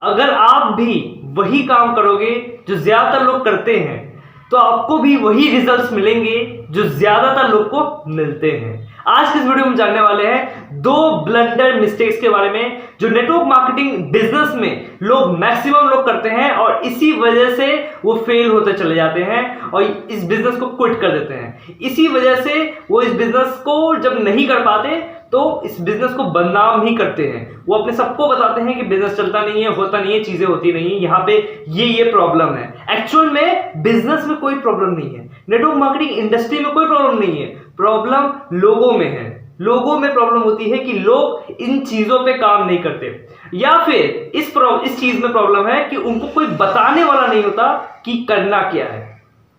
अगर आप भी वही काम करोगे जो ज्यादातर लोग करते हैं तो आपको भी वही रिजल्ट्स मिलेंगे जो ज्यादातर लोग को मिलते हैं। आज के इस वीडियो में जानने वाले हैं दो ब्लंडर मिस्टेक्स के बारे में जो नेटवर्क मार्केटिंग बिजनेस में मैक्सिमम लोग करते हैं और इसी वजह से वो फेल होते चले जाते हैं और इस बिजनेस को क्विट कर देते हैं। इसी वजह से वो इस बिजनेस को जब नहीं कर पाते तो इस बिजनेस को बदनाम ही करते हैं। वो अपने सबको बताते हैं कि बिजनेस चलता नहीं है, होता नहीं है, चीजें होती नहीं है, यहाँ पे ये प्रॉब्लम है। एक्चुअल में बिजनेस में कोई प्रॉब्लम नहीं है, नेटवर्क मार्केटिंग इंडस्ट्री में कोई प्रॉब्लम नहीं है, प्रॉब्लम लोगों में है। लोगों में प्रॉब्लम होती है कि लोग इन चीजों पे काम नहीं करते या फिर इस चीज में प्रॉब्लम है कि उनको कोई बताने वाला नहीं होता कि करना क्या है,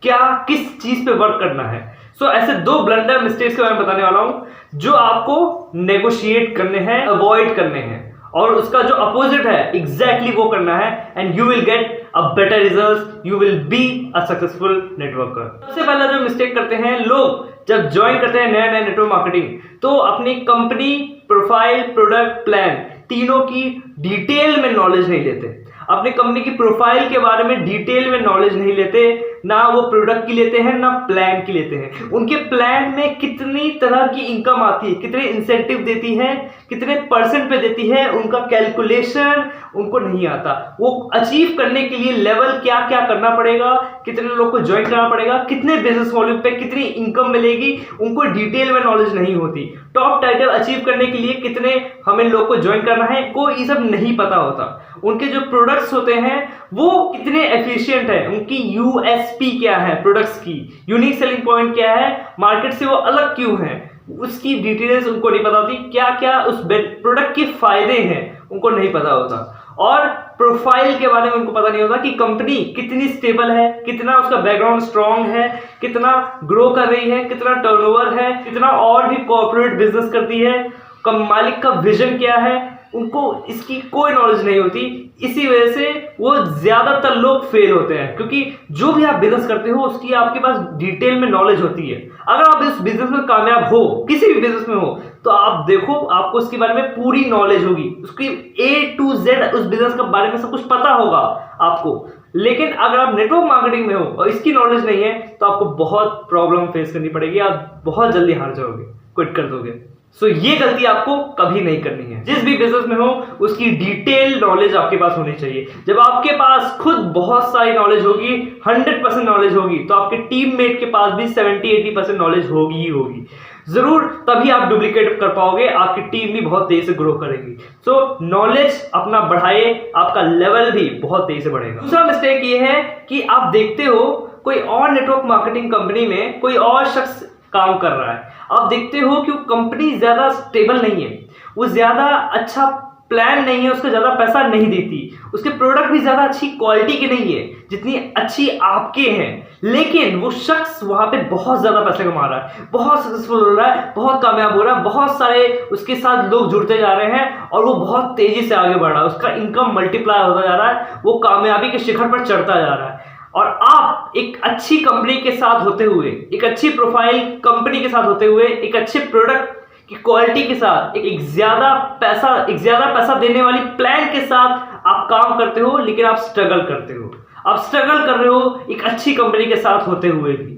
किस चीज पे वर्क करना है। ऐसे दो ब्लंडर मिस्टेक्स के बारे में बताने वाला हूं जो आपको नेगोशिएट करने हैं, अवॉइड करने हैं और उसका जो अपोजिट है एग्जैक्टली वो करना है and you will get a better result, you will be a successful networker. सबसे पहला जो मिस्टेक करते हैं लोग जब ज्वाइन करते हैं नया नेटवर्क मार्केटिंग तो अपनी कंपनी, प्रोफाइल, प्रोडक्ट, प्लान तीनों की डिटेल में नॉलेज नहीं लेते। अपनी कंपनी की प्रोफाइल के बारे में डिटेल में नॉलेज नहीं लेते, ना वो प्रोडक्ट की लेते हैं ना प्लान की लेते हैं। उनके प्लान में कितनी तरह की इनकम आती है, कितने इंसेंटिव देती है, कितने परसेंट पे देती है, उनका कैलकुलेशन उनको नहीं आता। वो अचीव करने के लिए लेवल क्या क्या करना पड़ेगा, कितने लोग को ज्वाइन करना पड़ेगा, कितने बिजनेस वॉल्यूम पे कितनी इनकम मिलेगी, उनको डिटेल में नॉलेज नहीं होती। टॉप टाइटल अचीव करने के लिए कितने हमें लोग को ज्वाइन करना है, कोई ये सब नहीं पता होता। उनके जो प्रोडक्ट्स होते हैं वो कितने एफिशिएंट है, उनकी यूएसपी क्या है, प्रोडक्ट्स की यूनिक सेलिंग पॉइंट क्या है, मार्केट से वो अलग क्यों है, उसकी डिटेल्स उनको नहीं पता होती। क्या क्या उस प्रोडक्ट के फायदे हैं उनको नहीं पता होता। और प्रोफाइल के बारे में उनको पता नहीं होता कि कंपनी कितनी स्टेबल है, कितना उसका बैकग्राउंड स्ट्रांग है, कितना ग्रो कर रही है, कितना टर्नओवर है, कितना और भी कॉर्पोरेट बिजनेस करती है, मालिक का विजन क्या है, उनको इसकी कोई नॉलेज नहीं होती। इसी वजह से वो ज्यादातर लोग फेल होते हैं क्योंकि जो भी आप बिजनेस करते हो उसकी आपके पास डिटेल में नॉलेज होती है। अगर आप इस बिजनेस में कामयाब हो, किसी भी बिजनेस में हो, तो आप देखो आपको उसके बारे में पूरी नॉलेज होगी, उसकी A to Z उस बिजनेस के बारे में सब कुछ पता होगा आपको। लेकिन अगर आप नेटवर्क मार्केटिंग में हो और इसकी नॉलेज नहीं है तो आपको बहुत प्रॉब्लम फेस करनी पड़ेगी, आप बहुत जल्दी हार जाओगे, क्विट कर दोगे। ये गलती आपको कभी नहीं करनी है। जिस भी बिजनेस में हो उसकी डिटेल नॉलेज आपके पास होनी चाहिए। जब आपके पास खुद बहुत सारी नॉलेज होगी, 100% नॉलेज होगी, तो आपके टीममेट के पास भी 70-80% नॉलेज होगी ही होगी जरूर, तभी आप डुप्लीकेट कर पाओगे, आपकी टीम भी बहुत तेजी से ग्रो करेगी। नॉलेज अपना बढ़ाइए, आपका लेवल भी बहुत तेजी से बढ़ेगा। दूसरा मिस्टेक ये है कि आप देखते हो कोई और नेटवर्क मार्केटिंग कंपनी में कोई और शख्स काम कर रहा है, आप देखते हो कि वो कंपनी ज्यादा स्टेबल नहीं है, वो ज्यादा अच्छा प्लान नहीं है, उसका ज्यादा पैसा नहीं देती, उसके प्रोडक्ट भी ज्यादा अच्छी क्वालिटी के नहीं है जितनी अच्छी आपके हैं, लेकिन वो शख्स वहां पे बहुत ज्यादा पैसे कमा रहा है, बहुत सक्सेसफुल हो रहा है, बहुत कामयाब हो रहा है, बहुत सारे उसके साथ लोग जुड़ते जा रहे हैं और वो बहुत तेजी से आगे बढ़ रहा है, उसका इनकम मल्टीप्लाई होता जा रहा है, वो कामयाबी के शिखर पर चढ़ता जा रहा है। और आप एक अच्छी कंपनी के साथ होते हुए, एक अच्छी प्रोफाइल कंपनी के साथ होते हुए, एक अच्छे प्रोडक्ट की क्वालिटी के साथ, एक ज्यादा पैसा देने वाली प्लान के साथ आप काम करते हो, लेकिन आप स्ट्रगल करते हो। आप स्ट्रगल कर रहे हो एक अच्छी कंपनी के साथ होते हुए भी।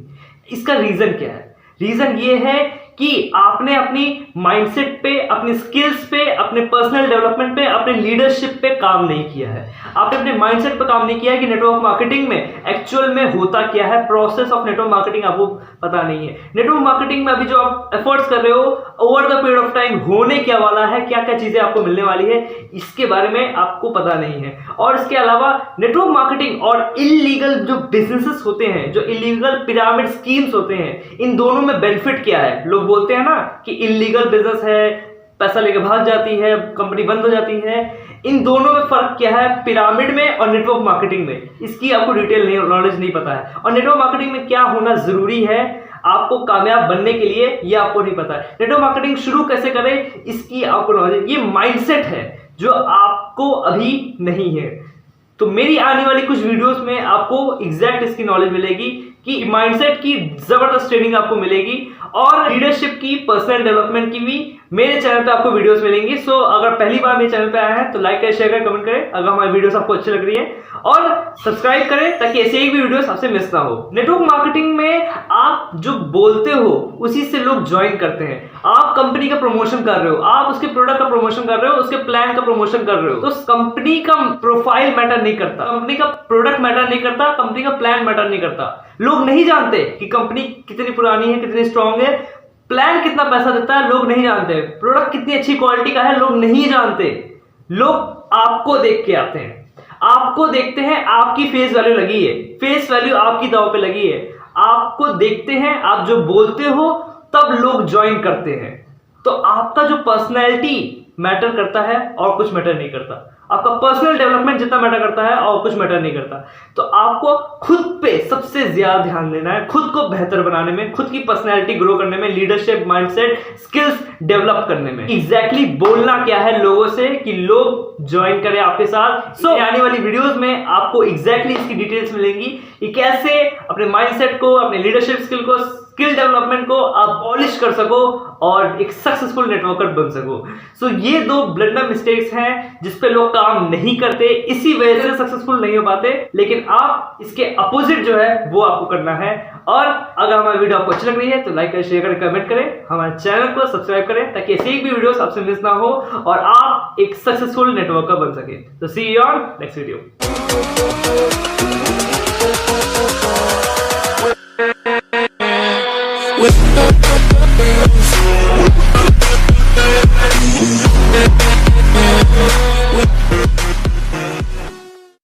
इसका रीजन क्या है? रीजन ये है कि आपने अपनी माइंडसेट पे, अपनी स्किल्स पे, अपने पर्सनल डेवलपमेंट पे, अपने लीडरशिप पे काम नहीं किया है। आपने अपने माइंडसेट पे काम नहीं किया है कि नेटवर्क मार्केटिंग में एक्चुअल में होता क्या है, प्रोसेस ऑफ नेटवर्क मार्केटिंग आपको पता नहीं है। नेटवर्क मार्केटिंग में अभी जो आप एफर्ट्स कर रहे हो, over the period of time होने क्या वाला है, क्या क्या चीजें आपको मिलने वाली है, इसके बारे में आपको पता नहीं है। और इसके अलावा नेटवर्क मार्केटिंग और इलीगल जो बिजनेसेस होते हैं, जो इलीगल पिरामिड स्कीम्स होते हैं, इन दोनों में बेनिफिट क्या है? लोग बोलते हैं ना कि इलीगल बिजनेस है, पैसा लेके भाग जाती है, कंपनी बंद हो जाती है। इन दोनों में फर्क क्या है, पिरामिड में और नेटवर्क मार्केटिंग में? इसकी आपको डिटेल नॉलेज नहीं पता है। और नेटवर्क मार्केटिंग में क्या होना जरूरी है आपको कामयाब बनने के लिए, ये आपको नहीं पता है। नेटवर्क मार्केटिंग शुरू कैसे करें इसकी आपको नॉलेज, ये माइंडसेट है जो आपको अभी नहीं है। तो मेरी आने वाली कुछ वीडियोस में आपको एग्जैक्ट इसकी नॉलेज मिलेगी कि माइंडसेट की जबरदस्त ट्रेनिंग आपको मिलेगी और लीडरशिप की, पर्सनल डेवलपमेंट की भी मेरे चैनल पे आपको वीडियोस मिलेंगी। सो अगर पहली बार मेरे चैनल पे आया है तो लाइक करें, शेयर करें, कमेंट करें अगर हमारी वीडियोस आपको अच्छी लग रही है, और सब्सक्राइब करें ताकि ऐसे एक भी वीडियोस आपसे मिस ना हो। नेटवर्क मार्केटिंग में आप जो बोलते हो उसी से लोग ज्वाइन करते हैं। आप कंपनी का प्रमोशन कर रहे हो, आप उसके प्रोडक्ट का प्रमोशन कर रहे हो, उसके प्लान का प्रमोशन कर रहे हो, तो कंपनी का प्रोफाइल मैटर नहीं करता, कंपनी का प्रोडक्ट मैटर नहीं करता, कंपनी का प्लान मैटर नहीं करता। लोग नहीं जानते कि कंपनी कितनी पुरानी है, कितनी स्ट्रांग है, प्लान कितना पैसा देता है, लोग नहीं जानते, प्रोडक्ट कितनी अच्छी क्वालिटी का है, लोग नहीं जानते। लोग आपको देख के आते हैं, आपको देखते हैं, आपकी फेस वैल्यू लगी है, फेस वैल्यू आपकी दांव पे लगी है, आपको देखते हैं, आप जो बोलते हो तब लोग ज्वाइन करते हैं। तो आपका जो पर्सनैलिटी मैटर करता है और कुछ मैटर नहीं करता, आपका पर्सनल डेवलपमेंट जितना मैटर करता है और कुछ मैटर नहीं करता। तो आपको खुद पे सबसे ज्यादा ध्यान देना है, खुद को बेहतर बनाने में, खुद की पर्सनैलिटी ग्रो करने में, लीडरशिप, माइंडसेट, स्किल्स डेवलप करने में। एग्जैक्टली बोलना क्या है लोगों से कि लोग ज्वाइन करें आपके साथ। आने वाली वीडियोस में आपको एग्जैक्टली इसकी डिटेल्स मिलेंगी कि कैसे अपने माइंडसेट को, अपने लीडरशिप स्किल को, स्किल डेवलपमेंट को आप पॉलिश कर सको और एक सक्सेसफुल नेटवर्कर बन सको। ये दो ब्लंडर मिस्टेक्स हैं जिस पे लोग काम नहीं करते, इसी वजह से सक्सेसफुल नहीं हो पाते। लेकिन आप इसके अपोजिट जो है वो आपको करना है। और अगर हमारी वीडियो आपको अच्छी लग रही है तो लाइक करें, शेयर करें, कमेंट करें, हमारे चैनल को सब्सक्राइब करें ताकि ऐसी एक भी वीडियोस आपसे मिस ना हो और आप एक सक्सेसफुल नेटवर्कर बन सके। तो सी यू ऑन नेक्स्ट वीडियो।